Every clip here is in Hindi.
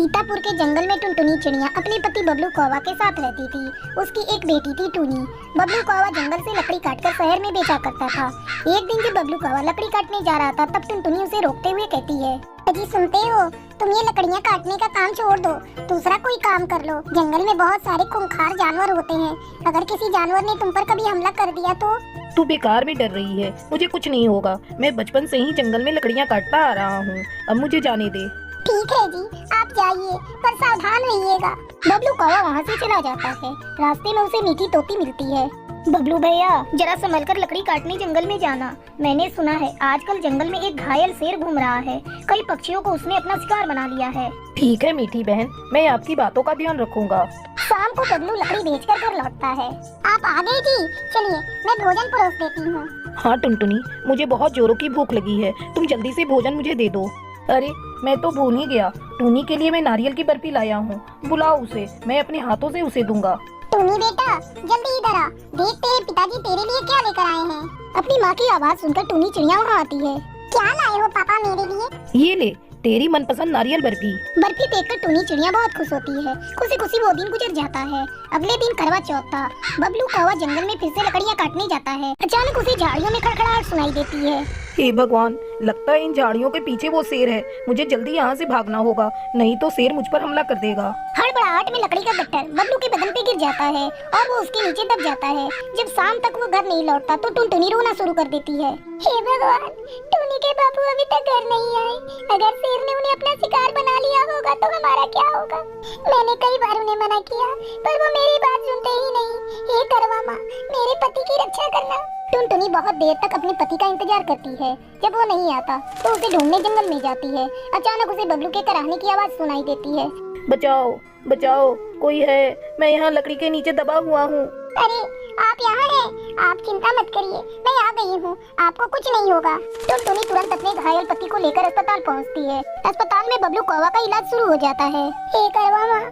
सीतापुर के जंगल में टुनटुनी चिड़िया अपने पति बबलू कौवा के साथ रहती थी। उसकी एक बेटी थी टूनी। बबलू कौवा जंगल से लकड़ी काटकर शहर में बेचा करता था। एक दिन जब बबलू कौवा लकड़ी काटने जा रहा था, तब टुनटुनी उसे रोकते हुए कहती है, अजी सुनते हो, तुम ये लकड़ियाँ काटने का काम छोड़ दो, दूसरा कोई काम कर लो। जंगल में बहुत सारे खूंखार जानवर होते हैं, अगर किसी जानवर ने तुम पर कभी हमला कर दिया तो। तू बेकार में डर रही है, मुझे कुछ नहीं होगा। मैं बचपन से ही जंगल में लकड़ियाँ काटता आ रहा हूँ, अब मुझे जाने दे। ठीक है जी, आप जाइए, पर सावधान रहिएगा। बबलू कौवा वहाँ से चला जाता है। रास्ते में उसे मीठी तोती मिलती है। बबलू भैया, जरा संभल कर लकड़ी काटने जंगल में जाना। मैंने सुना है आजकल जंगल में एक घायल शेर घूम रहा है, कई पक्षियों को उसने अपना शिकार बना लिया है। ठीक है मीठी बहन, मैं आपकी बातों का ध्यान रखूंगा। शाम को बबलू लकड़ी बेचकर घर लौटता है। आप आ गए जी, चलिए मैं भोजन परोस देती हूँ। हाँ टुनटुनी, मुझे बहुत जोरों की भूख लगी है, तुम जल्दी से भोजन मुझे दे दो। अरे मैं तो भूल ही गया, टूनी के लिए मैं नारियल की बर्फी लाया हूँ, बुलाओ उसे, मैं अपने हाथों से उसे दूंगा। टूनी बेटा, जल्दी इधर आ, देखते हैं पिताजी तेरे लिए क्या लेकर आए हैं। अपनी माँ की आवाज़ सुनकर टूनी चिड़िया वहाँ आती है। क्या लाए हो पापा मेरे लिए? ये ले, तेरी मनपसंद नारियल बर्फी। बर्फी देखकर टूनी चिड़िया बहुत खुश होती है। खुशी खुशी वो दिन गुजर जाता है। अगले दिन करवा चौथ था। बबलू कौवा जंगल में फिर से लकड़ियाँ काटने जाता है। अचानक उसे झाड़ियों में खड़खड़ाहट सुनाई देती है। हे भगवान, लगता है इन झाड़ियों के पीछे वो शेर है। मुझे जल्दी यहाँ से भागना होगा, नहीं तो शेर मुझ पर हमला कर देगा। हड़बड़ाहट में लकड़ी का गट्ठर बबलू के बदन पे गिर जाता है और वो उसके नीचे दब जाता है। जब शाम तक वो घर नहीं लौटता तो टुनटुनी रोना शुरू कर देती है। हे भगवान, टूनी के बाबू अभी तक घर नहीं आए। अगर शेर ने उन्हें अपना शिकार बना लिया होगा तो हमारा क्या होगा? मैंने कई बार उन्हें मना किया, पर वो मेरी बात सुनते ही नहीं। हे करवा माँ, मेरे पति की रक्षा करना। टुनटुनी बहुत देर तक अपने पति का इंतजार करती है। जब वो नहीं आता तो उसे ढूंढने जंगल में जाती है। अचानक उसे बबलू के कराहने की आवाज सुनाई देती है। बचाओ बचाओ, कोई है, मैं यहाँ लकड़ी के नीचे दबा हुआ हूँ। अरे आप यहाँ हैं, आप चिंता मत करिए, मैं आ गई हूँ, आपको कुछ नहीं होगा। टुनटुनी तुरंत अपने घायल पति को लेकर अस्पताल पहुँचती है। अस्पताल में बबलू कौवा का इलाज शुरू हो जाता है। हे करवा माँ,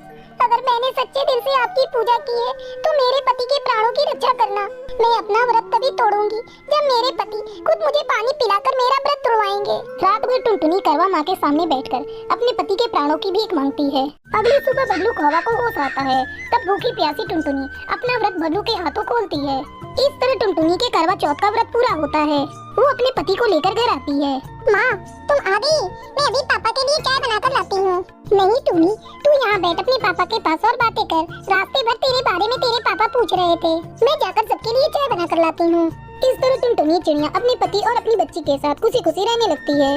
अगर मैंने सच्चे दिल से आपकी पूजा की है तो मेरे पति के प्राणों की रक्षा करना। मैं अपना व्रत तभी तोड़ूंगी जब मेरे पति खुद मुझे पानी पिलाकर मेरा व्रत तोड़वाएंगे। रात भर टुनटुनी करवा माँ के सामने बैठकर अपने पति के प्राणों की भीख मांगती है। अगली सुबह बबलू कौवा को होश आता है। तब भूखी प्यासी टुनटुनी अपना व्रत बबलू के हाथों खोलती है। इस तरह टुनटुनी के करवा चौथ का व्रत पूरा होता है। वो अपने पति को लेकर घर आती है। माँ, तुम आ गई, मैं अभी पापा के लिए चाय बनाकर लाती हूँ। नहीं टूनी, तू यहाँ बैठ अपने पापा के पास और बातें कर। रास्ते भर तेरे बारे में तेरे पापा पूछ रहे थे, मैं जाकर सबके लिए चाय बनाकर लाती हूँ। इस तरह टुनटुनी चिड़िया अपने पति और अपनी बच्ची के साथ खुशी खुशी रहने लगती है।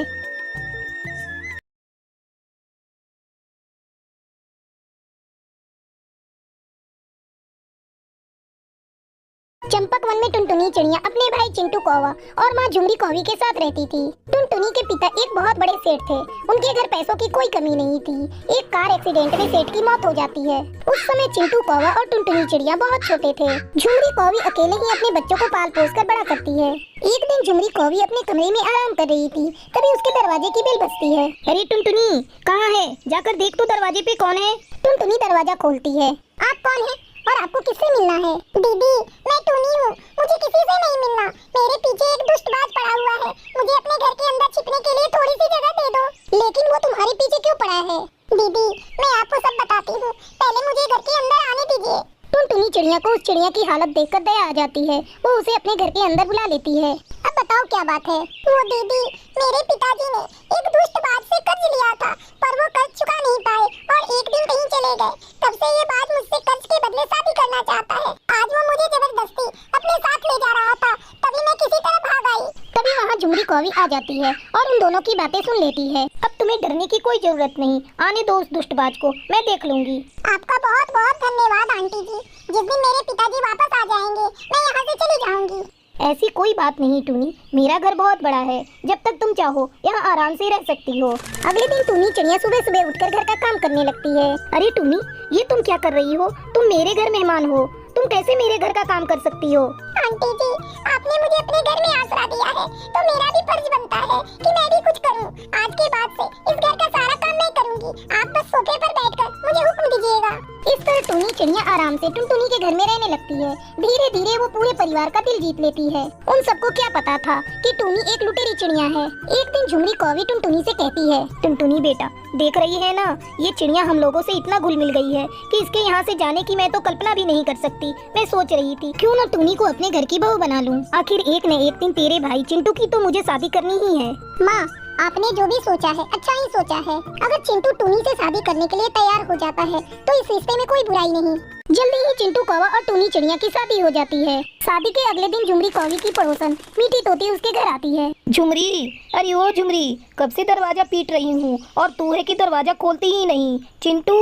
चंपक वन में टुनटुनी चिड़िया अपने भाई चिंटू कौवा और माँ झुमरी कौवी के साथ रहती थी। टुनटुनी के पिता एक बहुत बड़े सेठ थे। उनके घर पैसों की कोई कमी नहीं थी। एक कार एक्सीडेंट में सेठ की मौत हो जाती है। उस समय चिंटू कौवा और टुनटुनी चिड़िया बहुत छोटे थे। झुमरी कौवी अकेले ही अपने बच्चों को पाल पोस कर बड़ा करती है। एक दिन झुमरी कौवी अपने कमरे में आराम कर रही थी, तभी उसके दरवाजे की बेल बजती है। अरे टुनटुनी, कहाँ है? जाकर देख तो दरवाजे पे कौन है। टुनटुनी दरवाजा खोलती है। आप कौन है और आपको किससे मिलना है? दीदी, मैं टूनी हूँ, मुझे किसी से नहीं मिलना। मेरे पीछे एक दुष्टबाज पड़ा हुआ है, मुझे अपने घर के अंदर छिपने के लिए थोड़ी सी जगह दे दो। लेकिन वो तुम्हारे पीछे क्यों पड़ा है? दीदी, मैं आपको सब बताती हूँ, पहले मुझे घर के अंदर आने दीजिए। टुनटुनी चिड़िया को उस चिड़िया की हालत देखकर दया आ जाती है। वो उसे अपने घर के अंदर बुला लेती है। अब बताओ क्या बात है? वो दीदी, मेरे पिताजी ने एक दुष्टबाज से कर्ज लिया था, पर वो कर्ज चुका नहीं पाए और एक दिन कहीं चले गए। तब से ये बाज मुझसे कर्ज के बदले शादी करना चाहता है। आज वो मुझे जबरदस्ती अपने साथ ले जा रहा था, तभी मैं किसी तरह भाग आई। तभी वहाँ झुमरी कौवी आ जाती है और उन दोनों की बातें सुन लेती है। अब तुम्हें डरने की कोई जरूरत नहीं, आने दो उस दुष्टबाज को, मैं देख लूंगी। आपका बहुत बहुत धन्यवाद आंटी जी। जिस दिन मेरे पिताजी वापस आ जाएंगे, मैं यहाँ से चली जाऊंगी। ऐसी कोई बात नहीं टूनी, मेरा घर बहुत बड़ा है, जब तक तुम चाहो यहाँ आराम से रह सकती हो। अगले दिन टूनी चिड़िया सुबह सुबह उठकर घर का काम करने लगती है। अरे टूनी, ये तुम क्या कर रही हो? तुम मेरे घर मेहमान हो, तुम कैसे मेरे घर का काम कर सकती हो? आंटी जी, आपने मुझे अपने घर में आसरा दिया है, तो मेरा भी फर्ज बनता है कि मैं भी कुछ करूं। आज के बाद से इस घर का सारा काम मैं करूंगी। जाऊंगी, आप बस सोफे पर बैठकर मुझे हुक्म दीजिएगा। इस तरह टूनी चिड़िया आराम से टुनटुनी के घर में रहने लगती है। धीरे धीरे वो पूरे परिवार का दिल जीत लेती है। उन सबको क्या पता था कि टूनी एक लुटेरी चिड़िया है। एक दिन झुमरी कौवी टुनटुनी से कहती है, टुनटुनी बेटा, देख रही है ना, ये चिड़िया हम लोगों से इतना घुल मिल गई है कि इसके यहाँ से जाने की मैं तो कल्पना भी नहीं कर सकती। मैं सोच रही थी क्यों ना टूनी को अपने घर की बहू बना लूं। आखिर एक न एक दिन तेरे भाई चिंटू की तो मुझे शादी करनी ही है। माँ, आपने जो भी सोचा है अच्छा ही सोचा है। अगर चिंटू टूनी से शादी करने के लिए तैयार हो जाता है तो इस रिश्ते में कोई बुराई नहीं। जल्दी ही चिंटू कौवा और टूनी चिड़िया की शादी हो जाती है। शादी के अगले दिन झुमरी कौवी की पड़ोसन मीठी तोती उसके घर आती है। झुमरी, अरे ओ झुमरी, कब से दरवाजा पीट रही हूँ और तू है कि दरवाजा खोलती ही नहीं। चिंटू,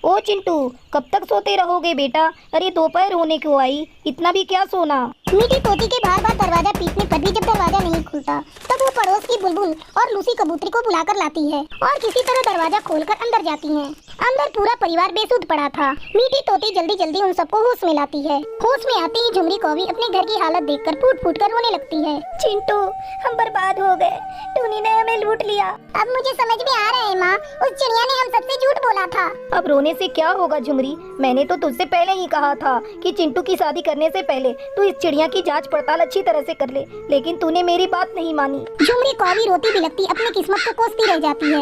ओ चिंटू, कब तक सोते रहोगे बेटा? अरे दोपहर होने को आई, इतना भी क्या सोना। मीठी तोती के बार बार दरवाजा पीटने पर भी जब दरवाजा नहीं खुलता तब वो पड़ोस की बुलबुल और लूसी कबूतरी को बुलाकर लाती है और किसी तरह दरवाजा खोलकर अंदर जाती है। अंदर पूरा परिवार बेसुध पड़ा था। मीठी तोती जल्दी जल्दी उन सबको होश में लाती है। होश में आते ही झुमरी कौवी अपने घर की हालत देखकर फूट फूट कर रोने लगती है। चिंटू, हम बर्बाद हो गए, टूनी ने हमें लूट लिया। अब मुझे समझ में आ रहा है माँ, उस चिड़िया ने हम सबसे झूठ बोला था। अब रोने से क्या होगा झुमरी? मैंने तो तुझसे पहले ही कहा था कि चिंटू की शादी करने से पहले तू इस चिड़िया की जांच पड़ताल अच्छी तरह से कर ले, लेकिन तूने मेरी बात नहीं मानी। झुमरी कौवी रोती बिलखती अपनी किस्मत को कोसती रह जाती है।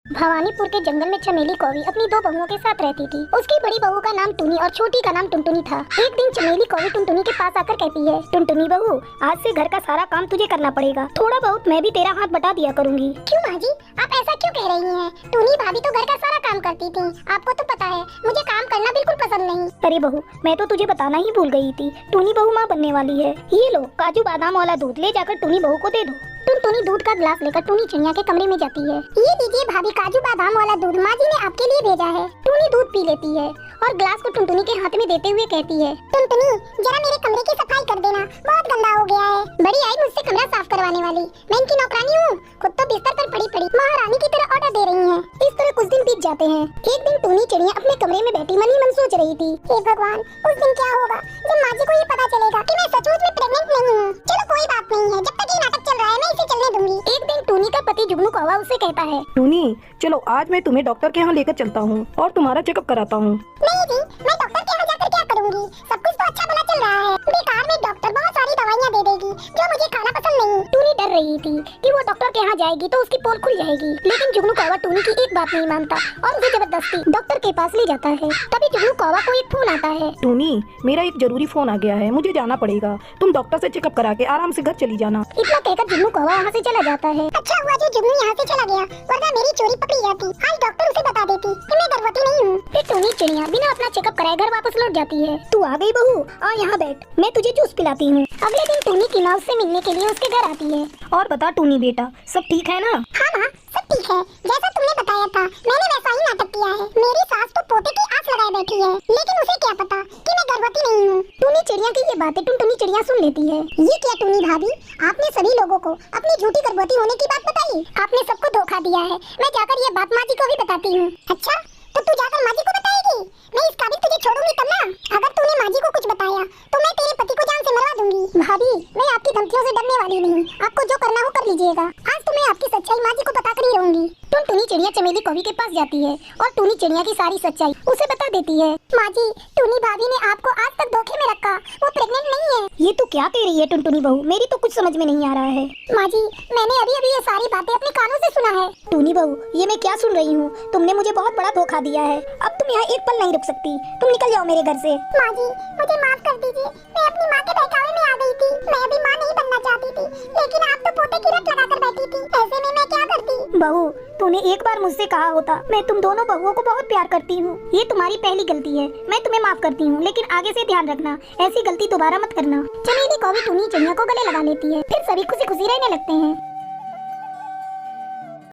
भवानीपुर के जंगल में चमेली कौवी अपनी दो बहुओं के साथ रहती थी। उसकी बड़ी बहू का नाम टूनी और छोटी का नाम टुनटुनी था। एक दिन चमेली कौवी टुनटुनी के पास आकर कहती है, टुनटुनी बहू, आज से घर का सारा काम तुझे करना पड़ेगा। थोड़ा बहुत मैं भी तेरा हाथ बटा दिया करूंगी। क्यों माँ जी, आप ऐसा क्यों कह रही हैं? टूनी भाभी तो घर का सारा काम करती थी, आपको तो पता है मुझे काम करना बिल्कुल पसंद नहीं। अरे बहू, मैं तो तुझे बताना ही भूल गई थी, टूनी बहू माँ बनने वाली है। ये लो काजू बादाम वाला दूध, ले जाकर टूनी बहू को दे दो। टुनटुनी दूध का गिलास लेकर टूनी चिड़िया के कमरे में जाती है। ये लीजिए भाभी, काजू बादाम वाला दूध माँ जी ने आपके लिए भेजा है। टूनी दूध पी लेती है और गिलास को टुनटुनी के हाथ में देते हुए कहती है, टुनटुनी जरा मेरे कमरे की सफाई कर देना, बहुत गंदा हो गया है। बड़ी आई मुझसे कमरा साफ करवाने वाली, मैं इनकी नौकरानी हूँ, खुद तो बिस्तर पर पड़ी पड़ी महारानी की तरह ऑर्डर दे रही है। इस तरह कुछ दिन बीत जाते हैं। एक दिन टूनी चिड़िया अपने कमरे में बैठी मन ही मन सोच रही थी, हे भगवान, उस दिन क्या होगा जब माँ जी को ये पता चलेगा कि मैं सचमुच में प्रेग्नेंट नहीं हूँ। चलो कोई बात नहीं है, जब तक ये नाटक चल रहा है मैं इसे चलने दूंगी। एक दिन टूनी का पति जुगनू कौवा उससे कहता है, टूनी चलो आज मैं तुम्हें डॉक्टर के यहाँ लेकर चलता हूँ और तुम्हारा चेकअप कराता हूँ। नहीं जी, मैं डॉक्टर के यहाँ जाकर क्या करूँगी? सब कुछ तो अच्छा भला चल रहा है। बेकार में डॉक्टर बहुत सारी दवाइयाँ दे देगी जो मुझे खाना पसंद नहीं। टूनी डर रही थी कि वो डॉक्टर के यहाँ जाएगी तो उसकी पोल खुल जाएगी, लेकिन जुगनू कौवा टूनी की एक बात नहीं मानता और उसे जबरदस्ती डॉक्टर के पास ले जाता है। तभी जुगनू कौवा को एक फोन आता है। टूनी, मेरा एक जरूरी फोन आ गया है, मुझे जाना पड़ेगा, तुम डॉक्टर से चेकअप करा के आराम से घर चली जाना। इतना कहकर जुगनू कौवा वहाँ से चला जाता है। अच्छा हुआ जो जुगनू यहाँ से चला गया, वरना मेरी चोरी पकड़ी जाती। आज डॉक्टर उसे बता देती कि मैं गर्भवती नहीं हूँ। फिर टूनी चिड़िया बिना अपना चेकअप कराए घर वापस लौट जाती है। तू आ गई बहू, और यहाँ बैठ, मैं तुझे जूस पिलाती हूँ। अगले दिन टूनी की माँ उससे मिलने के लिए उसके घर आती है। और बता टूनी बेटा, सब ठीक है ना? हाँ माँ, सब ठीक है, जैसा तुमने बताया था मैंने वैसा ही नाटक किया है। मेरी सास तो पोते की आस लगाए बैठी है, लेकिन उसे क्या पता कि मैं गर्भवती नहीं हूँ। टूनी चिड़िया की ये बातें टुनटुनी चिड़िया सुन लेती है। ये क्या टूनी भाभी, आपने सभी लोगों को अपनी झूठी गर्भवती होने की बात बताई। आपने सबको धोखा दिया है। मैं जाकर ये बात माँ जी को भी बताती हूँ। अच्छा, तो तू जाकर माँ जी को बताएगी? मैं इस काबिल तुझे छोड़ूंगी तब ना। अगर तूने माँ जी को कुछ बताया तो मैं तेरे पति को जान से मरवा दूंगी। भाभी, मैं आपकी धमकियों से डरने वाली नहीं, आपको जो करना हो कर लीजिएगा। आज तो मैं आपकी सच्चाई माँ जी को बताकर ही रहूंगी। टुनटुनी चिड़िया चमेली कौवी के पास जाती है और टूनी चिड़िया की सारी सच्चाई उसे बता देती है। माँ जी, टूनी भाभी ने आपको आज तक धोखे में रखा, वो प्रेग्नेंट नहीं है। ये तू क्या कह रही है टुनटुनी बहू, मेरी तो कुछ समझ में नहीं आ रहा है। माँ जी, मैंने अभी अभी ये सारी बातें अपने कानों से सुना है। टूनी बहू, ये मैं क्या सुन रही हूँ? तुमने मुझे बहुत बड़ा धोखा दिया है। अब तुम यहाँ एक पल नहीं रुक सकती, तुम निकल जाओ मेरे घर से। माँ जी, मुझे माफ कर दीजिए, मैं अपनी माँ के बहकावे में आ गई थी। मैं अभी माँ नहीं बनना चाहती थी, लेकिन आप तो पोते की रट लगाकर बैठी थी, ऐसे में मैं क्या करती? बहू, तूने एक बार मुझसे कहा होता, मैं तुम दोनों बहुओं को बहुत प्यार करती हूँ। ये तुम्हारी पहली गलती है, मैं तुम्हें माफ करती हूँ, लेकिन आगे से ध्यान रखना, ऐसी गलती दोबारा मत करना। चमेली कौवी टूनी चिड़िया को गले लगा लेती है। फिर सभी खुशी खुशी रहने लगते हैं।